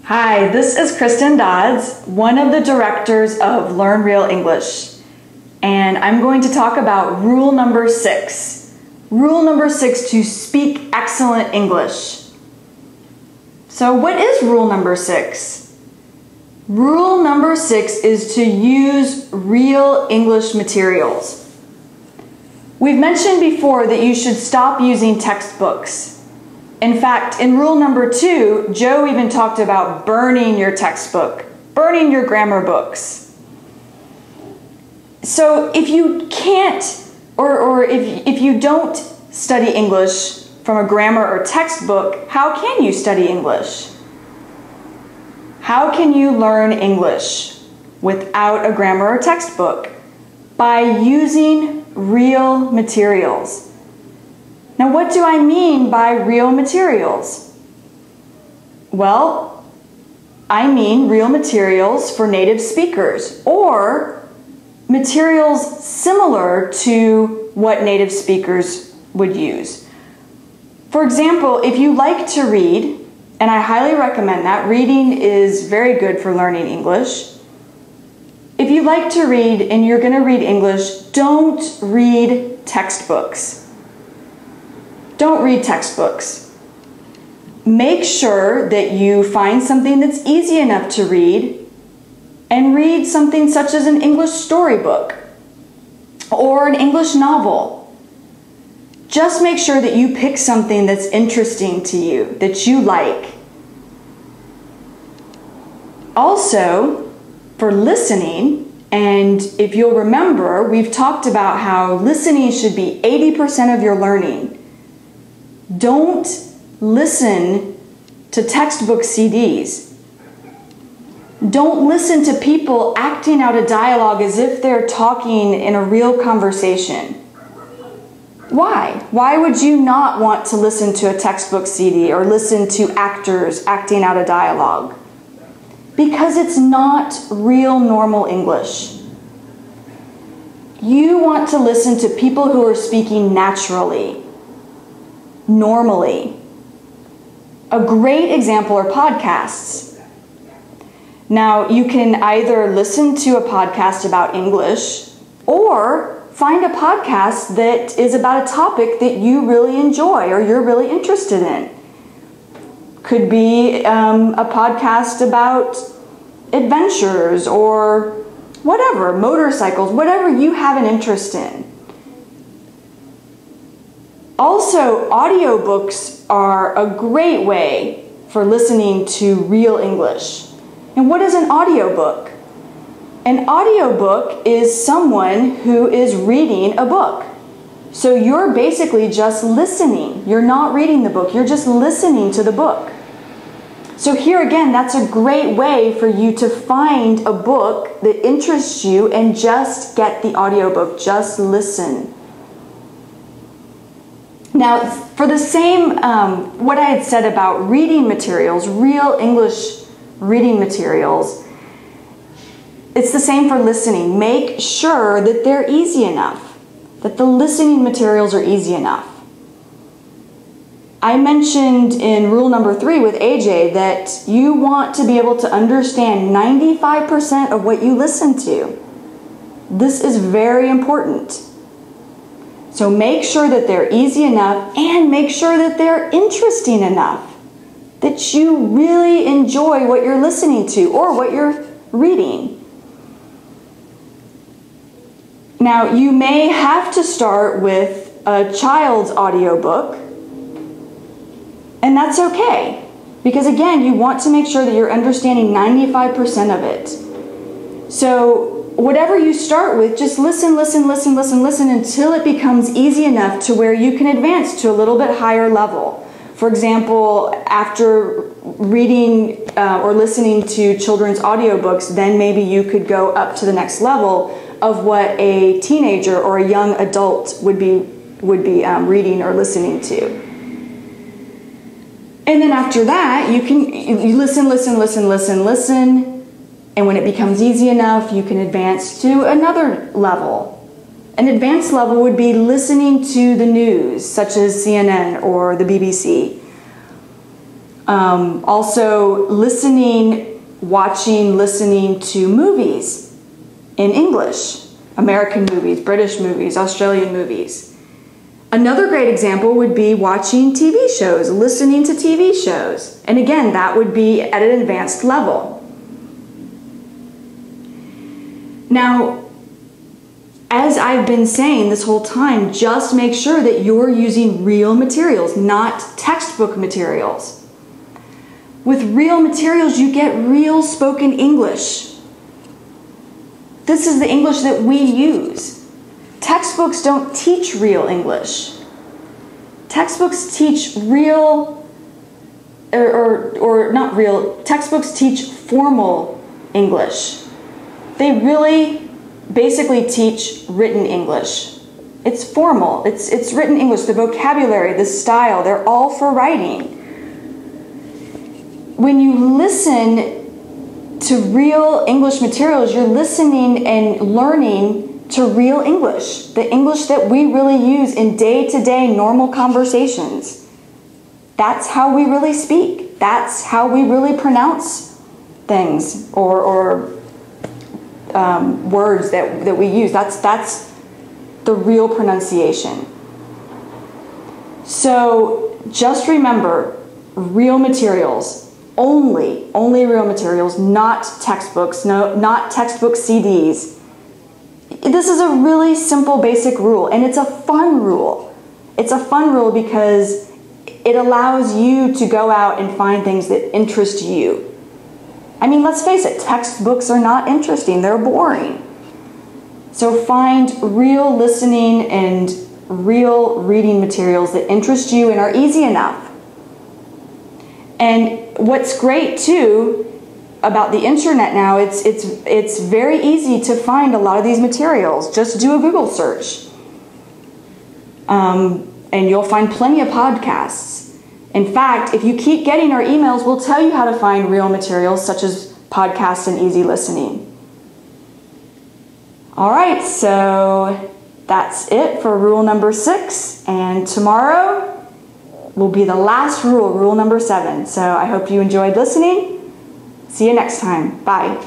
Hi, this is Kristen Dodds, one of the directors of Learn Real English, and I'm going to talk about rule number 6. Rule number 6 to speak excellent English. So what is rule number 6? Rule number 6 is to use real English materials. We've mentioned before that you should stop using textbooks. In fact, in rule number 2, Joe even talked about burning your textbook, burning your grammar books. So if you can't, or if you don't study English from a grammar or textbook, how can you study English? How can you learn English without a grammar or textbook? By using real materials. Now, what do I mean by real materials? Well, I mean real materials for native speakers, or materials similar to what native speakers would use. For example, if you like to read, and I highly recommend that, reading is very good for learning English. If you like to read and you're going to read English, don't read textbooks. Don't read textbooks. Make sure that you find something that's easy enough to read and read something such as an English storybook or an English novel. Just make sure that you pick something that's interesting to you, that you like. Also, for listening, and if you'll remember, we've talked about how listening should be 80% of your learning. Don't listen to textbook CDs. Don't listen to people acting out a dialogue as if they're talking in a real conversation. Why? Why would you not want to listen to a textbook CD or listen to actors acting out a dialogue? Because it's not real normal English. You want to listen to people who are speaking naturally. Normally. A great example are podcasts. Now, you can either listen to a podcast about English or find a podcast that is about a topic that you really enjoy or you're really interested in. Could be a podcast about adventures or whatever, motorcycles, whatever you have an interest in. Also, audiobooks are a great way for listening to real English. And what is an audiobook? An audiobook is someone who is reading a book. So you're basically just listening. You're not reading the book, you're just listening to the book. So here again, that's a great way for you to find a book that interests you and just get the audiobook, just listen. Now, for the same, what I had said about reading materials, real English reading materials, it's the same for listening. Make sure that they're easy enough, that the listening materials are easy enough. I mentioned in rule number 3 with AJ that you want to be able to understand 95% of what you listen to. This is very important. So make sure that they're easy enough and make sure that they're interesting enough, that you really enjoy what you're listening to or what you're reading. Now, you may have to start with a child's audiobook, and that's okay, because again, you want to make sure that you're understanding 95% of it. So whatever you start with, just listen until it becomes easy enough to where you can advance to a little bit higher level. For example, after reading or listening to children's audiobooks, then maybe you could go up to the next level of what a teenager or a young adult would be reading or listening to. And then after that, you listen, and when it becomes easy enough, you can advance to another level. An advanced level would be listening to the news, such as CNN or the BBC. Also listening to movies in English. American movies, British movies, Australian movies. Another great example would be watching TV shows, listening to TV shows. And again, that would be at an advanced level. Now, as I've been saying this whole time, just make sure that you're using real materials, not textbook materials. With real materials, you get real spoken English. This is the English that we use. Textbooks don't teach real English. Textbooks teach textbooks teach formal English. They really basically teach written English. It's formal, it's written English, the vocabulary, the style, they're all for writing. When you listen to real English materials, you're listening and learning to real English, the English that we really use in day-to-day normal conversations. That's how we really speak. That's how we really pronounce things or words that we use. That's the real pronunciation. So just remember, real materials. Only real materials, not textbooks, not textbook CDs. This is a really simple, basic rule, and it's a fun rule. It's a fun rule because it allows you to go out and find things that interest you. I mean, let's face it, textbooks are not interesting, they're boring. So find real listening and real reading materials that interest you and are easy enough. And what's great too about the internet now, it's very easy to find a lot of these materials. Just do a Google search. And you'll find plenty of podcasts. In fact, if you keep getting our emails, we'll tell you how to find real materials such as podcasts and easy listening. All right, so that's it for rule number 6. And tomorrow will be the last rule, rule number 7. So I hope you enjoyed listening. See you next time. Bye.